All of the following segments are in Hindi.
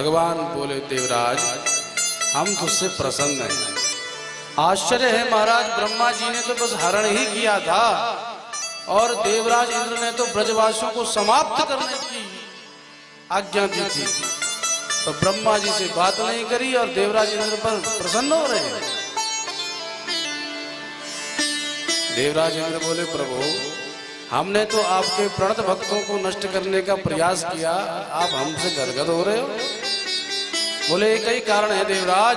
भगवान बोले देवराज हम तुझसे प्रसन्न हैं। आश्चर्य है महाराज, ब्रह्मा जी ने तो बस हरण ही किया था और देवराज इंद्र ने तो ब्रजवासियों को समाप्त करने की आज्ञा दी थी, तो ब्रह्मा जी से बात नहीं करी और देवराज इंद्र पर प्रसन्न हो रहे हैं। देवराज इंद्र बोले प्रभु हमने तो आपके प्रणत भक्तों को नष्ट करने का प्रयास किया, आप हमसे गदगद हो रहे हो। बोले एक ही कारण है देवराज,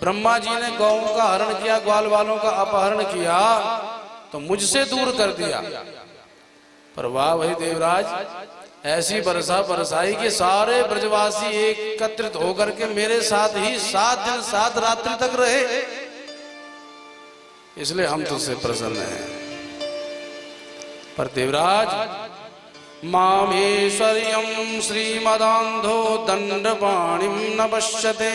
ब्रह्मा जी ने गौओं का हरण किया, ग्वाल वालों का अपहरण किया तो मुझसे दूर कर दिया। पर वाह भाई देवराज, ऐसी वर्षा बरसाई कि सारे ब्रजवासी एकत्रित होकर के मेरे साथ ही 7 दिन 7 रात्रि तक रहे, इसलिए हम तुझसे प्रसन्न हैं। पर देवराज मामेश्वर्यं श्रीमदान्धो दंडपाणिं न पश्यते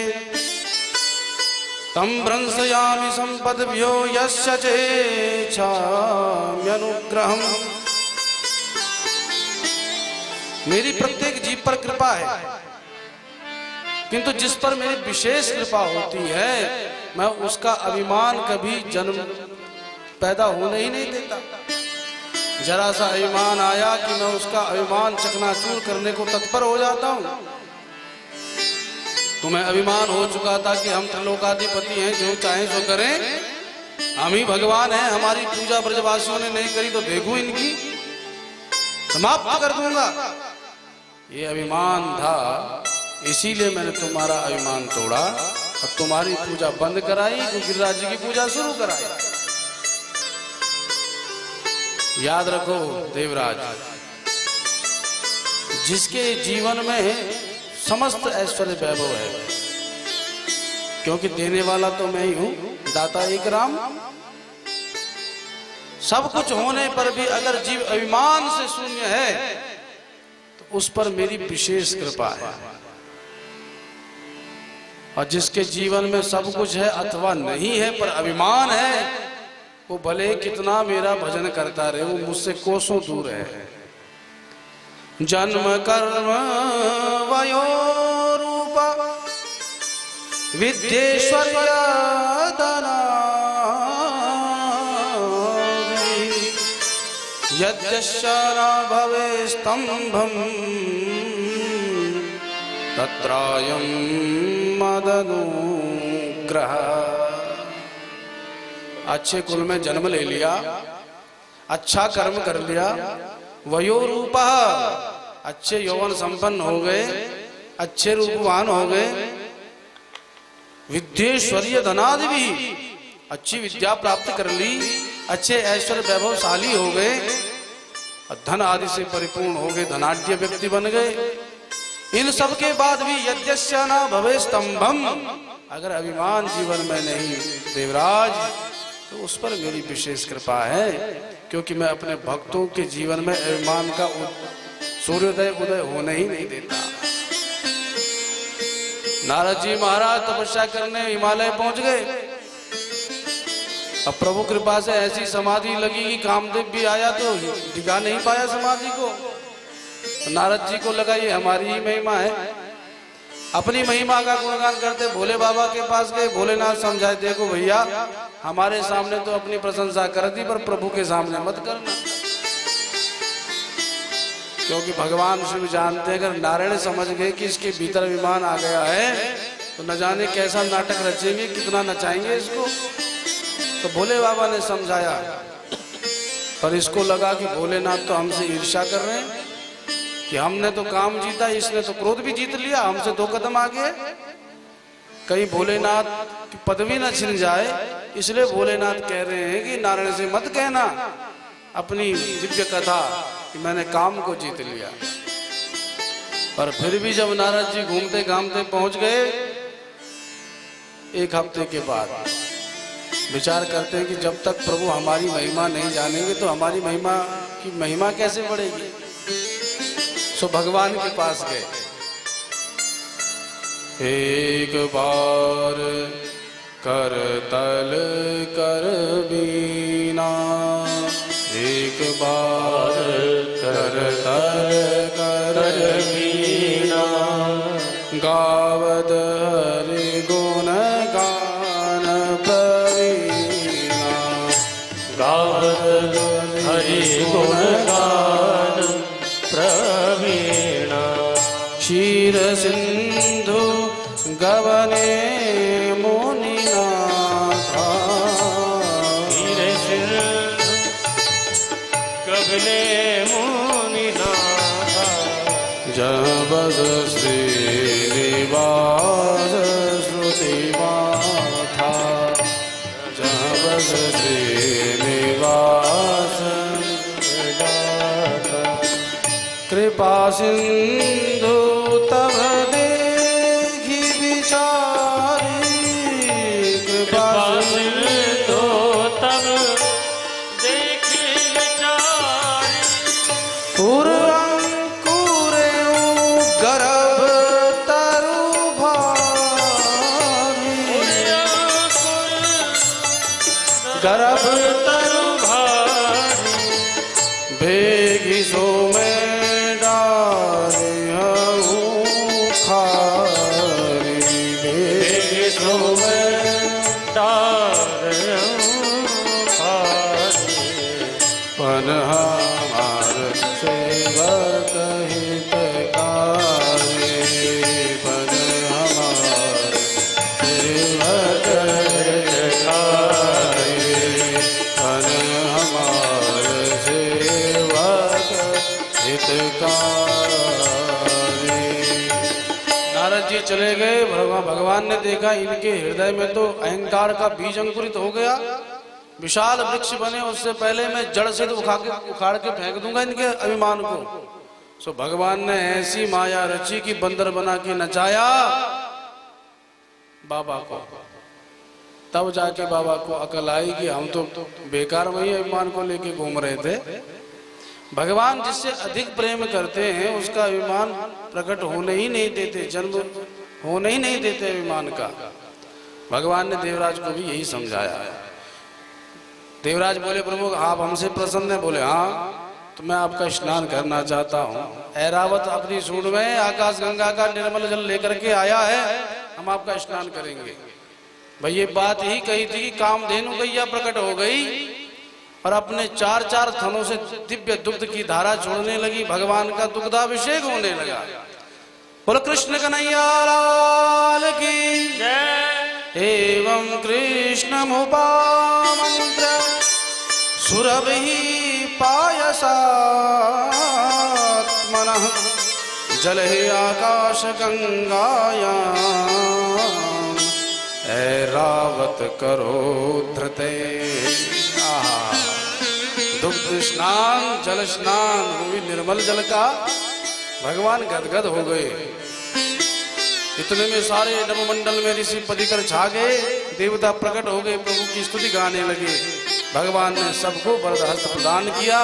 तम भ्रंशयामि संपद्भ्यो यस्य चेच्छाम्यनुग्रहम्। मेरी प्रत्येक जीव पर कृपा है, किंतु जिस पर मेरी विशेष कृपा होती है मैं उसका अभिमान कभी जन्म पैदा होने ही नहीं देता। जरा सा अभिमान आया कि मैं उसका अभिमान चकनाचूर करने को तत्पर हो जाता हूं। तुम्हें अभिमान हो चुका था कि हम त्रिलोकाधिपति हैं, जो चाहे सो करें, हम ही भगवान हैं, हमारी पूजा ब्रजवासियों ने नहीं करी तो देखो इनकी समाप्त कर दूंगा। ये अभिमान था, इसीलिए मैंने तुम्हारा अभिमान तोड़ा और तुम्हारी पूजा बंद कराई, गिरिराज जी की पूजा शुरू कराई। याद रखो देवराज, जिसके जीवन में समस्त ऐश्वर्य वैभव है, क्योंकि देने वाला तो मैं ही हूं, दाता एक राम। सब कुछ होने पर भी अगर जीव अभिमान से शून्य है तो उस पर मेरी विशेष कृपा है। और जिसके जीवन में सब कुछ है अथवा नहीं है पर अभिमान है, वो भले कितना मेरा भजन करता रहे, वो मुझसे कोसों दूर है। जन्म कर्म वयो रूप विद्येश्वर्य यद्यस्य न भवे स्तंभम तत्रायं मदनुग्रह। अच्छे कुल में जन्म ले लिया, अच्छा कर्म कर लिया, वयोरूपः अच्छे यौवन संपन्न हो गए, अच्छे रूपवान हो गए, विद्येश्वर्य धनादि भी अच्छी विद्या प्राप्त कर ली, अच्छे ऐश्वर्य वैभवशाली हो गए, धन आदि से परिपूर्ण हो गए, धनाढ्य व्यक्ति बन गए। इन सब के बाद भी यद्यस्य न भवे स्तंभम, अगर अभिमान जीवन में नहीं देवराज तो उस पर मेरी विशेष कृपा है, क्योंकि मैं अपने भक्तों के जीवन में अभिमान का सूर्योदय उदय होने ही नहीं देता। नारद जी महाराज तपस्या करने हिमालय पहुंच गए। अब प्रभु कृपा से ऐसी समाधि लगी कि कामदेव भी आया तो टिका नहीं पाया समाधि को। तो नारद जी को लगा ये हमारी ही महिमा है। अपनी महिमा का गुणगान करते भोले बाबा के पास गए। भोलेनाथ समझाए, देखो भैया हमारे सामने तो अपनी प्रशंसा कर दी, पर प्रभु के सामने मत करना, क्योंकि भगवान शिव जानते हैं अगर नारायण समझ गए कि इसके भीतर अभिमान आ गया है तो न जाने कैसा नाटक रचेंगे, कितना नचाएंगे इसको। तो भोले बाबा ने समझाया, पर इसको लगा कि भोलेनाथ तो हमसे ईर्ष्या कर रहे हैं कि हमने तो काम जीता, इसने तो क्रोध भी जीत लिया, हमसे 2 कदम आगे। कहीं भोलेनाथ की पदवी न छिन जाए, इसलिए भोलेनाथ कह रहे हैं कि नारायण से मत कहना अपनी दिव्य कथा कि मैंने काम को जीत लिया। पर फिर भी जब नारद जी घूमते घामते पहुंच गए, 1 हफ्ते के बाद विचार करते हैं कि जब तक प्रभु हमारी महिमा नहीं जानेंगे तो हमारी महिमा कैसे बढ़ेगी। सो भगवान के पास गए। एक बार कर तल कर बीना, एक बार कर तल कर बीना, श्रीनिवास कृपा सिंधु तब देखी विचारी कृपा सिंधु तब देखी विचारी पूर्वंकुरे गर्भ तरु भारी गर्भ तरु भारी भेगी सो में डारी खारी भेगी सो में डार पन हमार सेवक हितकारी पन हमार सेवक हितकारी पन हमार सेवक हितकारी। नारद जी चले गए। भगवान ने देखा इनके हृदय में तो अहंकार का बीज अंकुरित हो गया, विशाल वृक्ष बने। उससे पहले मैं जड़ से तो उखाड़ के फेंक दूंगा इनके अभिमान को। सो भगवान ने ऐसी माया रची कि बंदर बना के नचाया बाबा को। तब जाके बाबा को अकल आई कि हम तो बेकार वही अभिमान को लेके घूम रहे थे। भगवान जिससे अधिक प्रेम करते हैं उसका अभिमान प्रकट होने ही नहीं देते, जन्म होने ही नहीं देते अभिमान का। भगवान ने देवराज को भी यही समझाया है। देवराज बोले प्रभु आप हमसे प्रसन्न है? बोले हाँ, तो मैं आपका स्नान करना चाहता हूँ। ऐरावत अपनी सूंड में आकाश गंगा का निर्मल जल लेकर के आया है, हम आपका स्नान करेंगे। भाई ये बात ही कही थी कि कामधेनु गैया प्रकट हो गई और अपने चार चार थनों से दिव्य दुग्ध की धारा छोड़ने लगी। भगवान का दुग्धाभिषेक होने लगा। बोलो कृष्ण कन्हैया लाल की जय। एवं कृष्णमुपामन्त्र सुरभिः पायसात्मनः जलहि आकाश गंगायाम् ऐरावत करो धृते। दुग्ध स्नान जल स्नान वो भी निर्मल जल का। भगवान गदगद हो गए। इतने में सारे नवमंडल में ऋषि पदिकर छा गए, देवता प्रकट हो गए, प्रभु की स्तुति गाने लगे। भगवान ने सबको वरदहस्त प्रदान किया,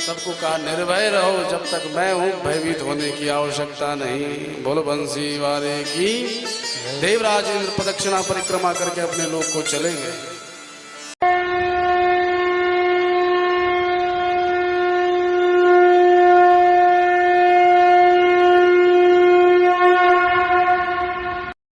सबको कहा निर्भय रहो, जब तक मैं हूँ भयभीत होने की आवश्यकता नहीं। बोलो बंसी वाले की। देवराज इंद्र प्रदक्षिणा परिक्रमा करके अपने लोक को चले गए।